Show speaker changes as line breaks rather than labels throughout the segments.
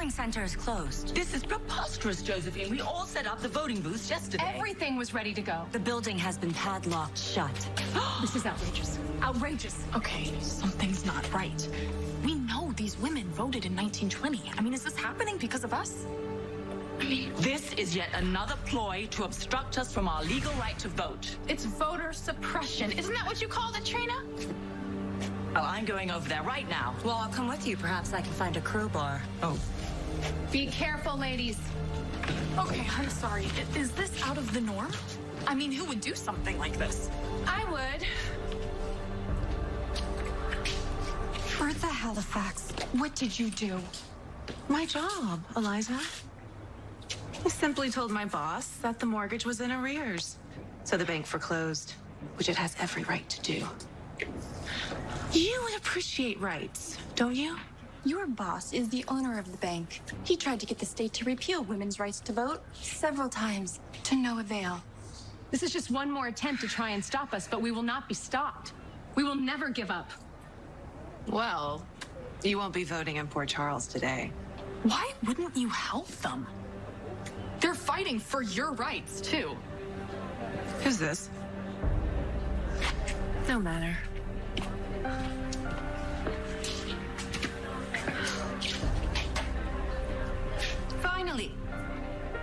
polling center is closed.
This is preposterous, Josephine. We all set up the voting booths yesterday.
Everything was ready to go.
The building has been padlocked shut.
This is outrageous. Outrageous.
Okay, something's not right. We know these women voted in 1920. I mean, is this happening because of us?
This is yet another ploy to obstruct us from our legal right to vote.
It's voter suppression. Isn't that what you called it, Trina?
Oh, I'm going over there right now.
Well, I'll come with you. Perhaps I can find a crowbar.
Oh.
Be careful, ladies.
Okay, I'm sorry. Is this out of the norm? I mean, who would do something like this?
I would.
Bertha Halifax, what did you do?
My job, Eliza. I simply told my boss that the mortgage was in arrears. So the bank foreclosed, which it has every right to do. You would appreciate rights, don't you?
Your boss is the owner of the bank. He tried to get the state to repeal women's rights to vote several times, to no avail.
This is just one more attempt to try and stop us, but we will not be stopped. We will never give up.
Well, you won't be voting in Port Charles today.
Why wouldn't you help them? They're fighting for your rights, too.
Who's this? No matter.
Finally,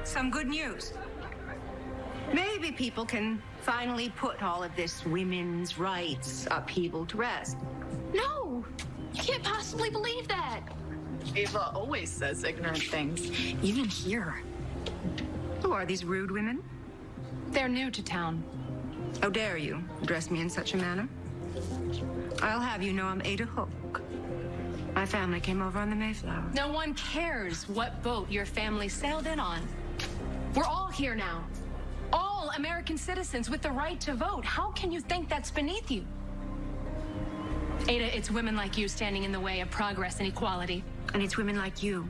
some good news. Maybe people can finally put all of this women's rights upheaval to rest.
No! You can't possibly believe that.
Ava always says ignorant things, even here.
Who are these rude women?
They're new to town.
How dare you address me in such a manner? I'll have you know I'm Ada Hook. My family came over on the Mayflower.
No one cares what boat your family sailed in on. We're all here now. All American citizens with the right to vote. How can you think that's beneath you? Ada, it's women like you standing in the way of progress and equality.
And it's women like you,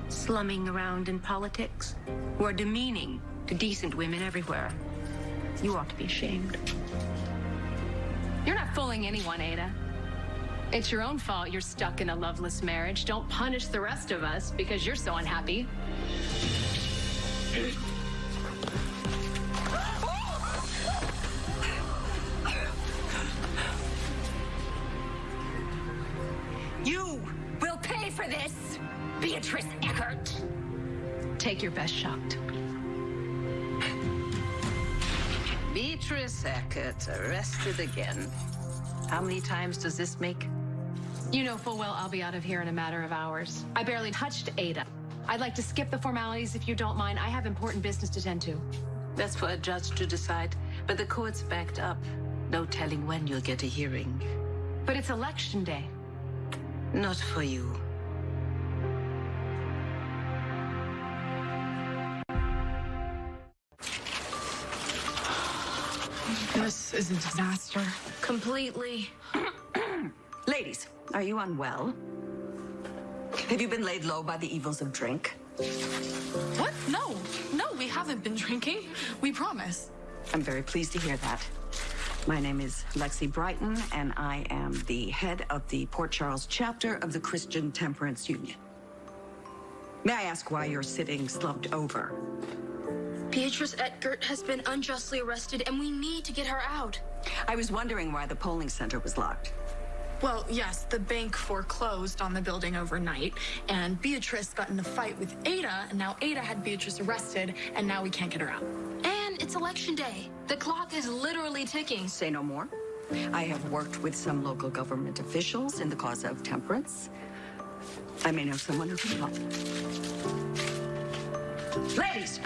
slumming around in politics, who are demeaning to decent women everywhere. You ought to be ashamed.
You're not fooling anyone, Ada. It's your own fault you're stuck in a loveless marriage. Don't punish the rest of us because you're so unhappy.
You will pay for this, Beatrice Eckert.
Take your best shot.
Beatrice Eckert arrested again. How many times does this make?
You know full well I'll be out of here in a matter of hours. I barely touched Ada. I'd like to skip the formalities if you don't mind. I have important business to tend to.
That's for a judge to decide, but the court's backed up. No telling when you'll get a hearing.
But it's election day.
Not for you.
This is a disaster.
Completely.
Ladies, are you unwell? Have you been laid low by the evils of drink?
What? No, we haven't been drinking. We promise.
I'm very pleased to hear that. My name is Lexi Brighton, and I am the head of the Port Charles chapter of the Christian Temperance Union. May I ask why you're sitting slumped over?
Beatrice Eckert has been unjustly arrested, and we need to get her out.
I was wondering why the polling center was locked.
Well, yes, the bank foreclosed on the building overnight, and Beatrice got in a fight with Ada, and now Ada had Beatrice arrested, and now we can't get her out.
And it's election day. The clock is literally ticking.
Say no more. I have worked with some local government officials in the cause of temperance. I may know someone who can help. Ladies!